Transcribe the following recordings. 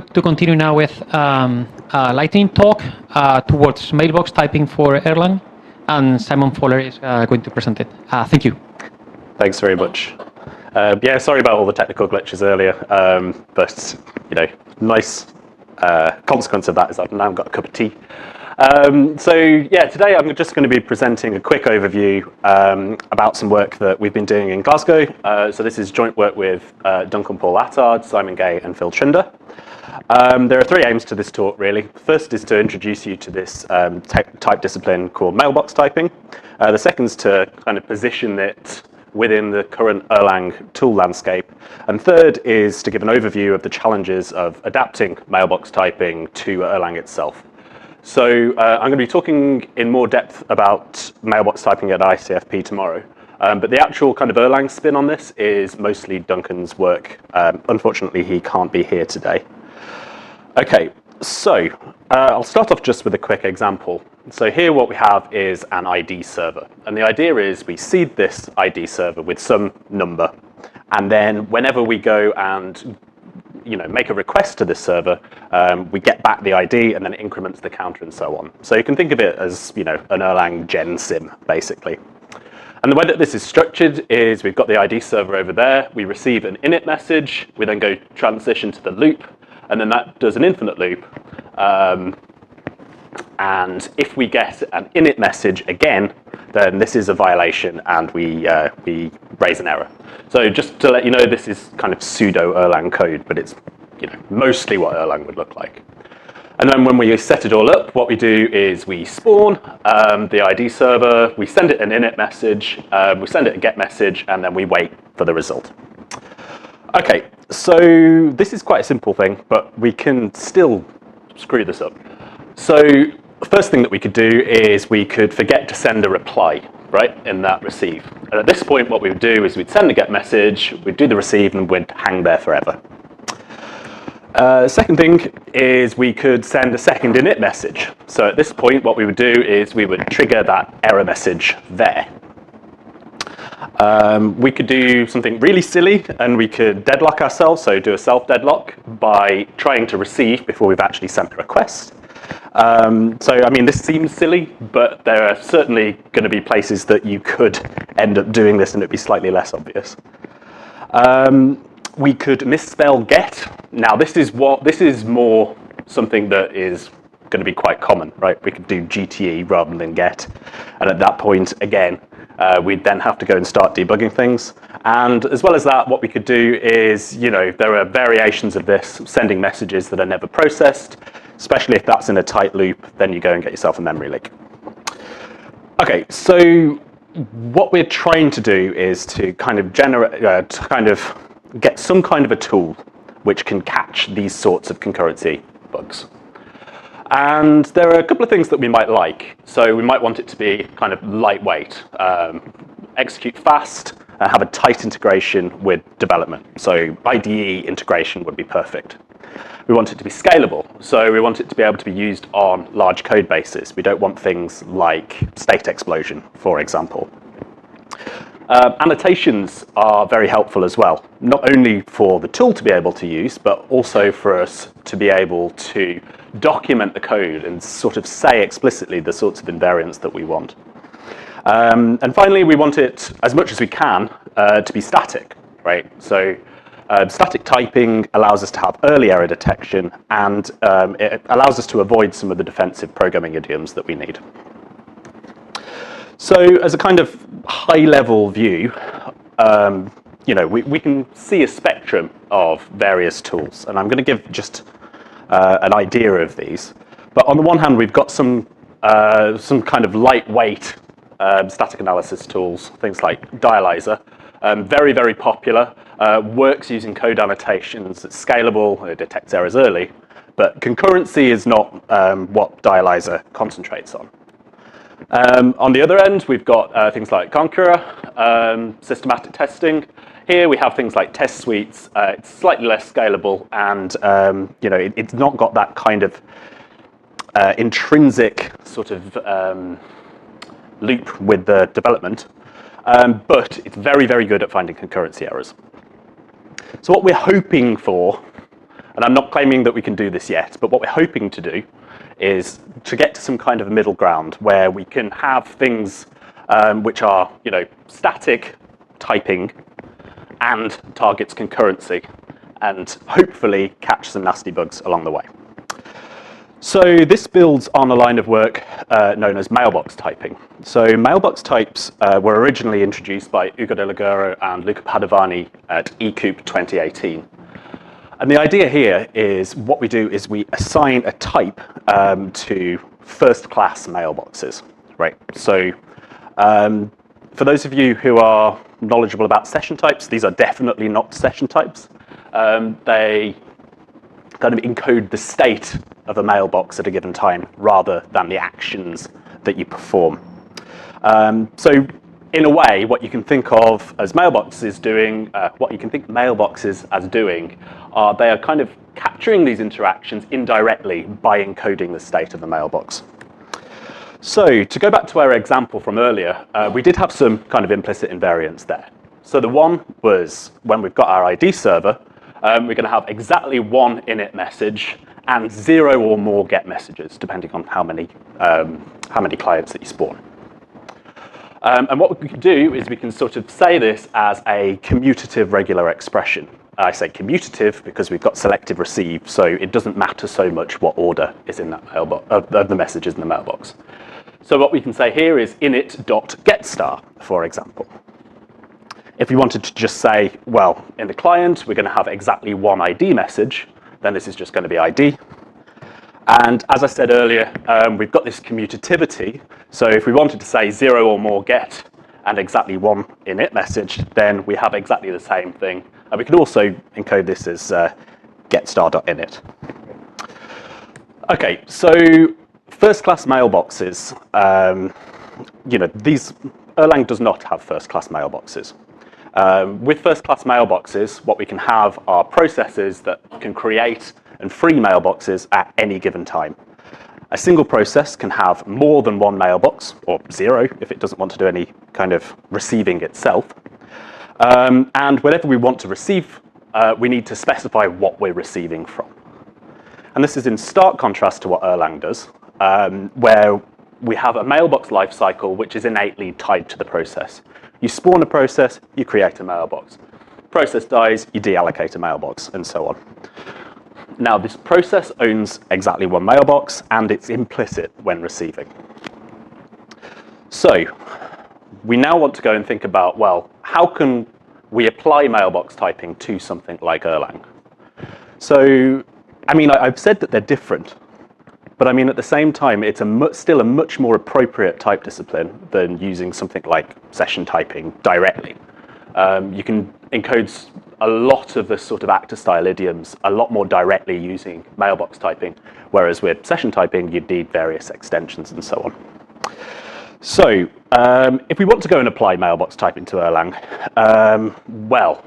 to continue now with a lightning talk towards mailbox typing for Erlang, and Simon Fowler is going to present it. Thank you. Thanks very much. Yeah, sorry about all the technical glitches earlier, but nice consequence of that is I've now got a cup of tea. So yeah, today I'm just going to be presenting a quick overview about some work that we've been doing in Glasgow. So this is joint work with Duncan Paul Attard, Simon Gay and Phil Trinder. There are three aims to this talk, really. First is to introduce you to this type discipline called mailbox typing. The second is to kind of position it within the current Erlang tool landscape. And third is to give an overview of the challenges of adapting mailbox typing to Erlang itself. So I'm going to be talking in more depth about mailbox typing at ICFP tomorrow. But the actual kind of Erlang spin on this is mostly Duncan's work. Unfortunately, he can't be here today. Okay, so I'll start off just with a quick example. So here what we have is an ID server. And the idea is we seed this ID server with some number. And then whenever we go and make a request to this server, we get back the ID and then it increments the counter and so on. So you can think of it as an Erlang gen sim, basically. And the way that this is structured is we've got the ID server over there. We receive an init message. We then go transition to the loop. And then that does an infinite loop. And if we get an init message again, then this is a violation and we raise an error. So just to let you know, this is kind of pseudo Erlang code, but it's mostly what Erlang would look like. And then when we set it all up, what we do is we spawn the ID server, we send it an init message, we send it a get message, and then we wait for the result. Okay, so this is quite a simple thing, but we can still screw this up. So the first thing that we could do is we could forget to send a reply, right, in that receive. And at this point, what we would do is we'd send a get message, we'd do the receive, and we'd hang there forever. Second thing is we could send a second init message. So at this point, what we would do is we would trigger that error message there. We could do something really silly and we could deadlock ourselves, so do a self-deadlock by trying to receive before we've actually sent the request. So, I mean, this seems silly, but there are certainly going to be places that you could end up doing this and it'd be slightly less obvious. We could misspell get. Now, this is more something that is going to be quite common, right? We could do GTE rather than get. And at that point, again, we'd then have to go and start debugging things. And as well as that, what we could do is, there are variations of this, sending messages that are never processed, especially if that's in a tight loop, then you go and get yourself a memory leak. Okay, so what we're trying to do is to kind of get some kind of a tool which can catch these sorts of concurrency bugs. And there are a couple of things that we might like. So we might want it to be kind of lightweight, execute fast, have a tight integration with development. So IDE integration would be perfect. We want it to be scalable. So we want it to be able to be used on large code bases. We don't want things like state explosion, for example. Annotations are very helpful as well, not only for the tool to be able to use, but also for us to be able to document the code and sort of say explicitly the sorts of invariants that we want. And finally, we want it, as much as we can, to be static, right? So static typing allows us to have early error detection, and it allows us to avoid some of the defensive programming idioms that we need. So as a kind of high-level view, we can see a spectrum of various tools, and I'm going to give just an idea of these. But on the one hand, we've got some kind of lightweight static analysis tools, things like Dialyzer, very, very popular, works using code annotations, it's scalable, it detects errors early, but concurrency is not what Dialyzer concentrates on. On the other end, we've got things like Concuerror, systematic testing. Here we have things like test suites. It's slightly less scalable, and it's not got that kind of intrinsic sort of loop with the development, but it's very, very good at finding concurrency errors. So what we're hoping for And I'm not claiming that we can do this yet, but what we're hoping to do is to get to some kind of a middle ground where we can have things which are, static typing and targets concurrency, and hopefully catch some nasty bugs along the way. So this builds on a line of work known as mailbox typing. So mailbox types were originally introduced by Ugo de Liguro and Luca Padovani at eCoop 2018. And the idea here is what we do is we assign a type to first-class mailboxes, right? So for those of you who are knowledgeable about session types, these are definitely not session types. They kind of encode the state of a mailbox at a given time rather than the actions that you perform. So in a way, what you can think of as mailboxes doing, they are kind of capturing these interactions indirectly by encoding the state of the mailbox. So to go back to our example from earlier, we did have some kind of implicit invariants there. So the one was when we've got our ID server, we're going to have exactly one init message and 0 or more get messages, depending on how many clients that you spawn. And what we can do is we can sort of say this as a commutative regular expression. I say commutative because we've got selective receive, so it doesn't matter so much what order is in that mailbox, of the messages in the mailbox. So what we can say here is init.getStar, for example. If we wanted to just say, well, in the client, we're going to have exactly one ID message, then this is just going to be ID. And as I said earlier, we've got this commutativity. So if we wanted to say 0 or more get and exactly one init message, then we have exactly the same thing. And we can also encode this as getStar.init. Okay, so first-class mailboxes, these Erlang does not have first-class mailboxes. With first-class mailboxes, what we can have are processes that can create and free mailboxes at any given time. A single process can have more than one mailbox, or 0 if it doesn't want to do any kind of receiving itself. And whenever we want to receive, we need to specify what we're receiving from. And this is in stark contrast to what Erlang does, where we have a mailbox lifecycle which is innately tied to the process. You spawn a process, you create a mailbox. Process dies, you deallocate a mailbox, and so on. Now, this process owns exactly one mailbox, and it's implicit when receiving. So we now want to go and think about, well, how can we apply mailbox typing to something like Erlang? So, I've said that they're different, but at the same time, it's still a much more appropriate type discipline than using something like session typing directly. You can encode a lot of the sort of actor-style idioms a lot more directly using mailbox typing, whereas with session typing, you'd need various extensions and so on. So, if we want to go and apply mailbox typing to Erlang, well,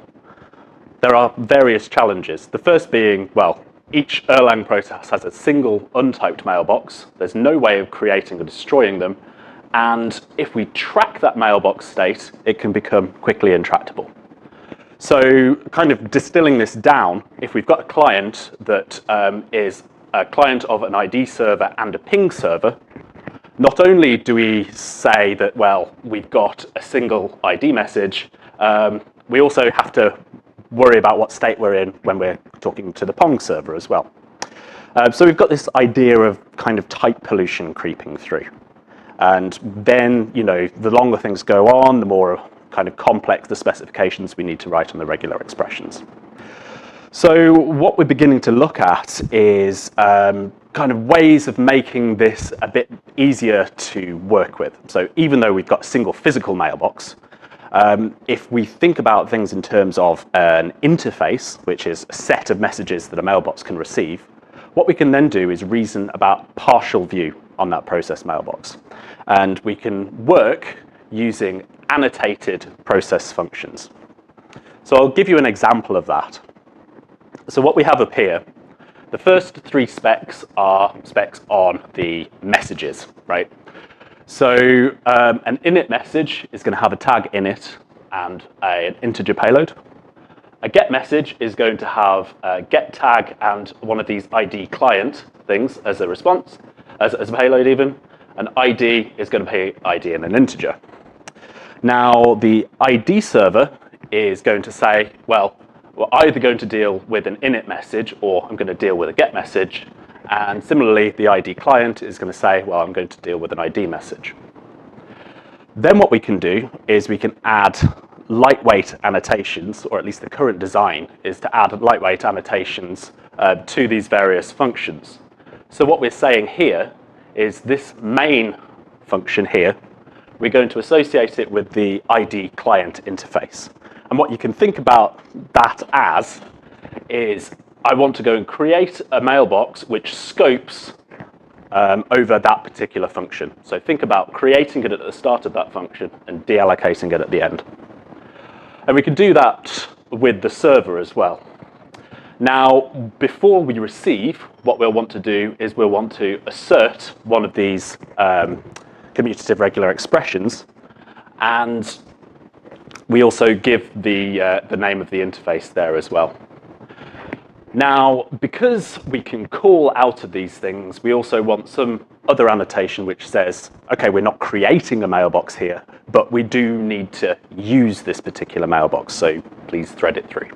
there are various challenges. The first being, well, each Erlang process has a single untyped mailbox. There's no way of creating or destroying them. And if we track that mailbox state, it can become quickly intractable. So kind of distilling this down, if we've got a client that is a client of an ID server and a ping server, not only do we say that, well, we've got a single ID message, we also have to worry about what state we're in when we're talking to the Pong server as well. So we've got this idea of kind of type pollution creeping through. And then, the longer things go on, the more kind of complex the specifications we need to write on the regular expressions. So what we're beginning to look at is kind of ways of making this a bit easier to work with. So even though we've got a single physical mailbox, if we think about things in terms of an interface, which is a set of messages that a mailbox can receive, what we can then do is reason about partial view on that process mailbox. And we can work using annotated process functions. So I'll give you an example of that. So what we have up here, the first 3 specs are specs on the messages, right? So an init message is going to have a tag init and an integer payload. A get message is going to have a get tag and one of these ID client things as a response, as a payload even. An ID is going to be ID in an integer. Now, the ID server is going to say, well, we're either going to deal with an init message or I'm going to deal with a get message. And similarly, the ID client is going to say, well, I'm going to deal with an ID message. Then what we can do is we can add lightweight annotations, or at least the current design is to add lightweight annotations to these various functions. So what we're saying here is this main function here, we're going to associate it with the ID client interface. And what you can think about that as is I want to go and create a mailbox which scopes over that particular function. So think about creating it at the start of that function and deallocating it at the end. And we can do that with the server as well. Now, before we receive, what we'll want to do is we'll want to assert one of these commutative regular expressions, and we also give the name of the interface there as well. Now, because we can call out of these things, we also want some other annotation which says, okay, we're not creating a mailbox here, but we do need to use this particular mailbox, so please thread it through.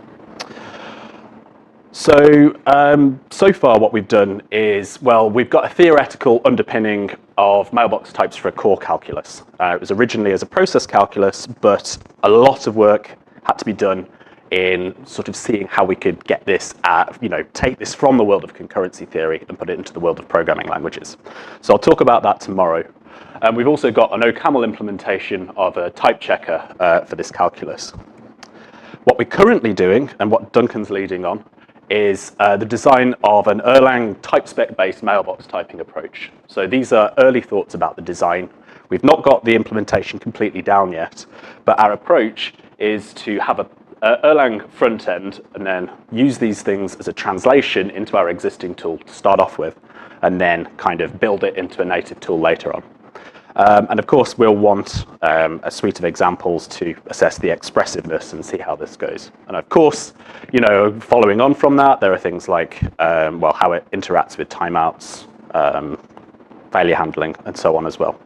So, so far what we've done is, well, we've got a theoretical underpinning of mailbox types for a core calculus. It was originally as a process calculus, but a lot of work had to be done in sort of seeing how we could get this, take this from the world of concurrency theory and put it into the world of programming languages. So I'll talk about that tomorrow. We've also got an OCaml implementation of a type checker for this calculus. What we're currently doing, and what Duncan's leading on, is the design of an Erlang typespec-based mailbox typing approach. So these are early thoughts about the design. We've not got the implementation completely down yet, but our approach is to have a Erlang front end and then use these things as a translation into our existing tool to start off with, and then kind of build it into a native tool later on. And of course, we'll want a suite of examples to assess the expressiveness and see how this goes. And of course, following on from that, there are things like, how it interacts with timeouts, failure handling, and so on as well.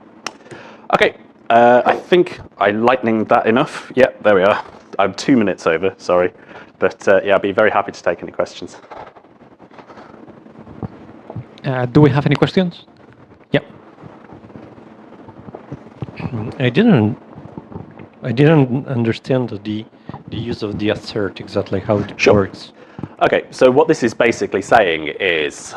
Okay, I think I lightninged that enough. Yeah, there we are. I'm 2 minutes over, sorry. But yeah, I'd be very happy to take any questions. Do we have any questions? Yep. I didn't understand the use of the assert, exactly how it works. Okay, so what this is basically saying is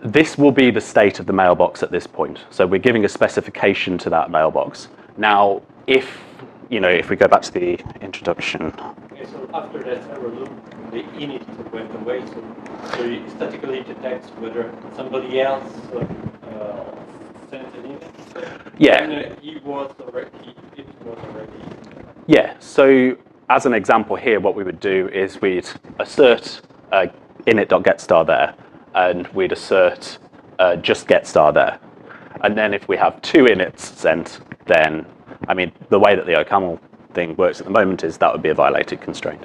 this will be the state of the mailbox at this point. So we're giving a specification to that mailbox. Now, if we go back to the introduction. Okay, so after that error loop, the init went away, so it statically detects whether somebody else sent an init. Yeah. And it was already. Yeah. So as an example here, what we would do is we'd assert init.getStar there, and we'd assert just getStar there. And then if we have two inits sent, then, the way that the OCaml thing works at the moment is that would be a violated constraint.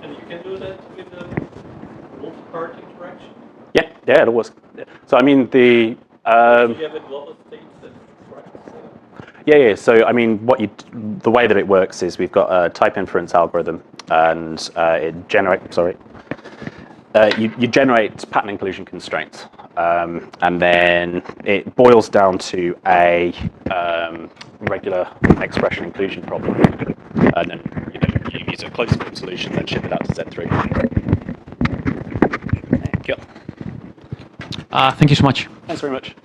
And you can do that with the multi-part interaction? Yeah, it was. So, do you have a global state that tracks? Yeah. So, the way that it works is we've got a type inference algorithm, and it generates. You generate pattern inclusion constraints, and then it boils down to a regular expression inclusion problem, and then you use a closed form solution, then ship it out to Z3. Thank you. Thank you so much. Thanks very much.